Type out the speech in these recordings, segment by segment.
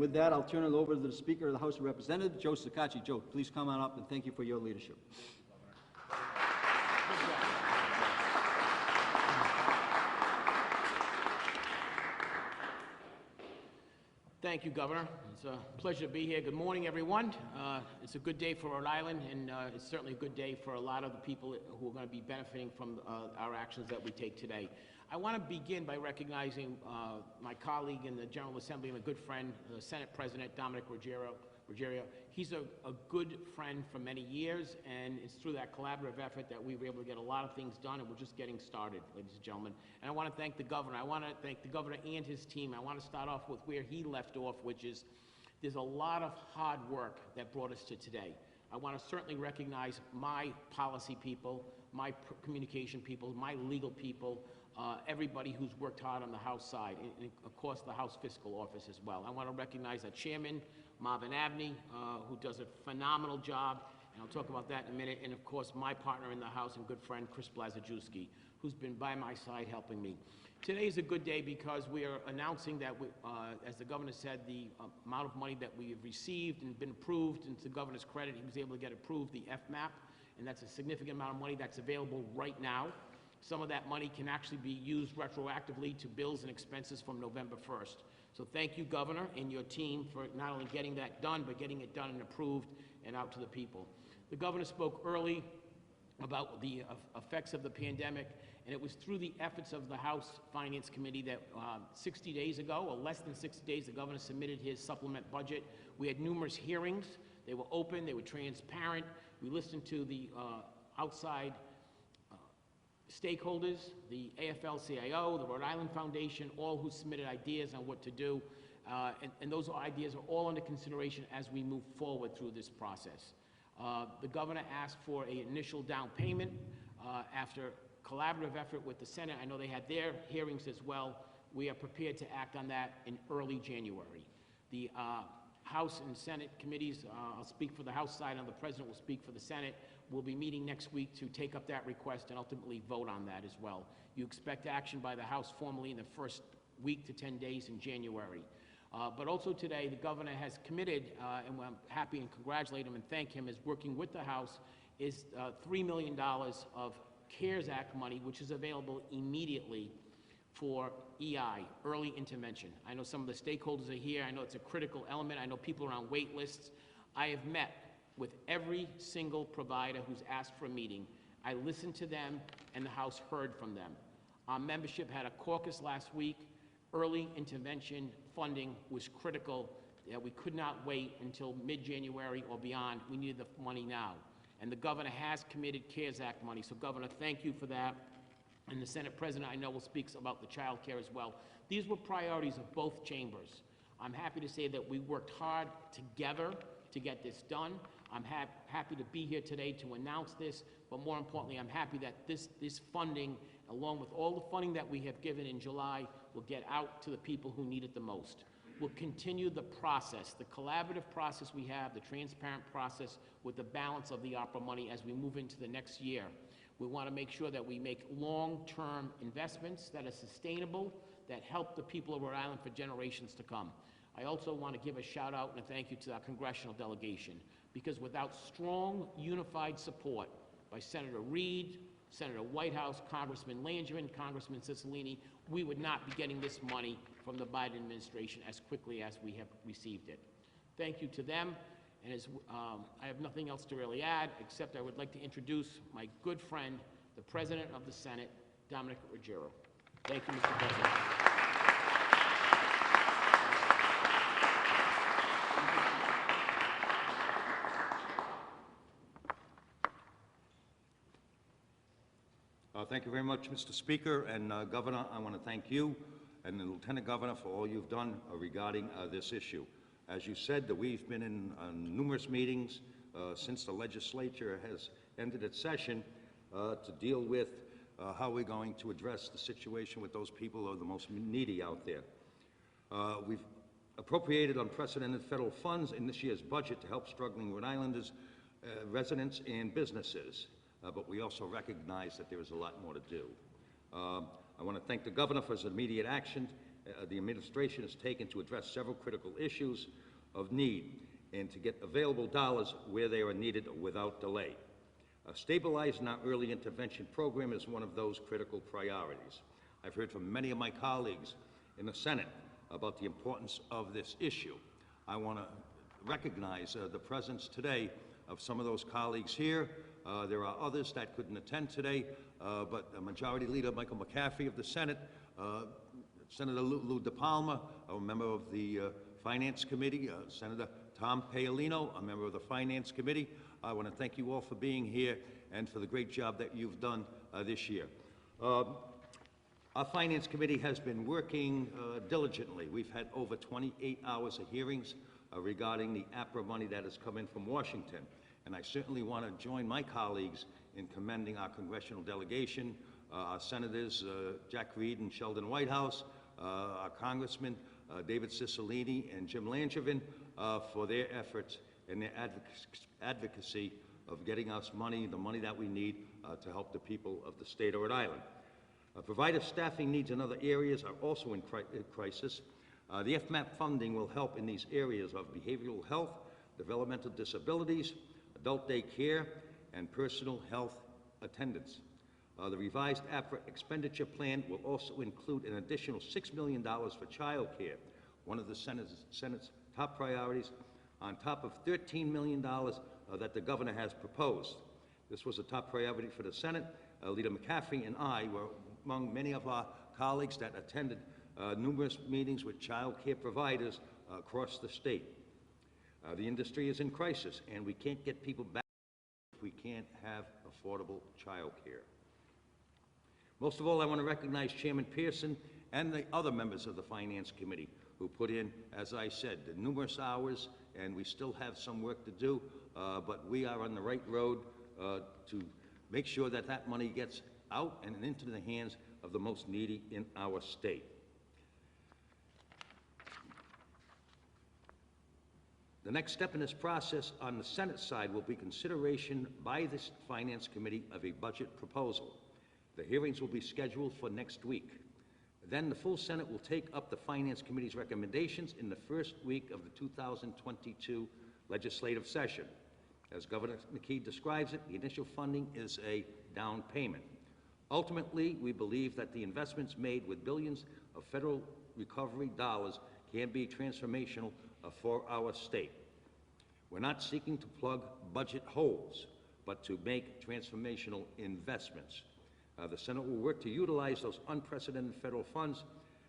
with that, I'll turn it over to the Speaker of the House of Representatives, Joe Shekarci. Joe, please come on up, and thank you for your leadership. Thank you, Governor. It's a pleasure to be here. Good morning, everyone. It's a good day for Rhode Island, and it's certainly a good day for a lot of the people who are going to be benefiting from our actions that we take today. I want to begin by recognizing my colleague in the General Assembly and a good friend, Senate President Dominic Ruggerio. He's a good friend for many years, and it's through that collaborative effort that we were able to get a lot of things done, and we're just getting started, ladies and gentlemen. And I want to thank the governor. I want to thank the governor and his team. I want to start off with where he left off, which is there's a lot of hard work that brought us to today. I want to certainly recognize my policy people, my communication people, my legal people, everybody who's worked hard on the House side, and of course the House Fiscal Office as well. I want to recognize our chairman, Marvin Abney, who does a phenomenal job, and I'll talk about that in a minute, and of course my partner in the House and good friend, Chris Blazajewski, who's been by my side helping me. Today is a good day because we are announcing that, as the governor said, the amount of money that we have received and been approved, and to the governor's credit, he was able to get approved the FMAP, and that's a significant amount of money that's available right now. Some of that money can actually be used retroactively to bills and expenses from November 1st. So thank you, Governor, and your team for not only getting that done, but getting it done and approved and out to the people. The governor spoke early about the effects of the pandemic, and it was through the efforts of the House Finance Committee that 60 days ago, or less than 60 days, the governor submitted his supplement budget. We had numerous hearings. They were open, they were transparent. We listened to the outside stakeholders, the AFL-CIO, the Rhode Island Foundation, all who submitted ideas on what to do, and those ideas are all under consideration as we move forward through this process. The governor asked for an initial down payment after collaborative effort with the Senate. I know they had their hearings as well. We are prepared to act on that in early January. The House and Senate committees, I'll speak for the House side, and the President will speak for the Senate. We'll be meeting next week to take up that request and ultimately vote on that as well. You expect action by the House formally in the first week to 10 days in January. But also today, the governor has committed, and I'm happy and congratulate him and thank him, is working with the House, is $3 million of CARES Act money, which is available immediately for EI, early intervention. I know some of the stakeholders are here. I know it's a critical element. I know people are on wait lists. I have met with every single provider who's asked for a meeting. I listened to them, and the House heard from them. Our membership had a caucus last week. Early intervention funding was critical. We could not wait until mid-January or beyond. We needed the money now. And the governor has committed CARES Act money. So, Governor, thank you for that. And the Senate President, I know, will speak about the child care as well. These were priorities of both chambers. I'm happy to say that we worked hard together to get this done. I'm happy to be here today to announce this, but more importantly, I'm happy that this funding, along with all the funding that we have given in July, will get out to the people who need it the most. We'll continue the process, the collaborative process we have, the transparent process with the balance of the ARPA money as we move into the next year. We want to make sure that we make long-term investments that are sustainable, that help the people of Rhode Island for generations to come. I also want to give a shout out and a thank you to our congressional delegation, because without strong, unified support by Senator Reid, Senator Whitehouse, Congressman Langevin, Congressman Cicilline, we would not be getting this money from the Biden administration as quickly as we have received it. Thank you to them, and as, I have nothing else to really add, except I would like to introduce my good friend, the President of the Senate, Dominic Ruggerio. Thank you, Mr. President. Thank you very much, Mr. Speaker, and Governor, I want to thank you and the Lieutenant Governor for all you've done regarding this issue. As you said, that we've been in numerous meetings since the legislature has ended its session to deal with how we're going to address the situation with those people who are the most needy out there. We've appropriated unprecedented federal funds in this year's budget to help struggling Rhode Islanders, residents, and businesses. But we also recognize that there is a lot more to do. I want to thank the governor for his immediate action the administration has taken to address several critical issues of need and to get available dollars where they are needed without delay. Stabilizing our early intervention program is one of those critical priorities. I've heard from many of my colleagues in the Senate about the importance of this issue. I want to recognize the presence today of some of those colleagues here. There are others that couldn't attend today, but Majority Leader Michael McCaffrey of the Senate, Senator Lou DePalma, a member of the Finance Committee, Senator Tom Paolino, a member of the Finance Committee. I want to thank you all for being here and for the great job that you've done this year. Our Finance Committee has been working diligently. We've had over 28 hours of hearings regarding the ARPA money that has come in from Washington. And I certainly want to join my colleagues in commending our congressional delegation, our senators, Jack Reed and Sheldon Whitehouse, our congressmen, David Cicilline and Jim Langevin, for their efforts and their advocacy of getting us money, the money that we need to help the people of the state of Rhode Island. Provider staffing needs in other areas are also in crisis. The FMAP funding will help in these areas of behavioral health, developmental disabilities, adult day care, and personal health attendance. The revised ARPA expenditure plan will also include an additional $6 million for child care, one of the Senate's top priorities, on top of $13 million that the governor has proposed. This was a top priority for the Senate. Leader McCaffrey and I were among many of our colleagues that attended numerous meetings with child care providers across the state. The industry is in crisis, and we can't get people back if we can't have affordable child care. Most of all, I want to recognize Chairman Pearson and the other members of the Finance Committee who put in, as I said, the numerous hours, and we still have some work to do, but we are on the right road to make sure that that money gets out and into the hands of the most needy in our state. The next step in this process on the Senate side will be consideration by this Finance Committee of a budget proposal. The hearings will be scheduled for next week. Then the full Senate will take up the Finance Committee's recommendations in the first week of the 2022 legislative session. As Governor McKee describes it, the initial funding is a down payment. Ultimately, we believe that the investments made with billions of federal recovery dollars can be transformational for our state. We're not seeking to plug budget holes, but to make transformational investments. The Senate will work to utilize those unprecedented federal funds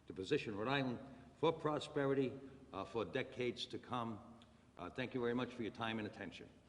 to position Rhode Island for prosperity for decades to come. Thank you very much for your time and attention.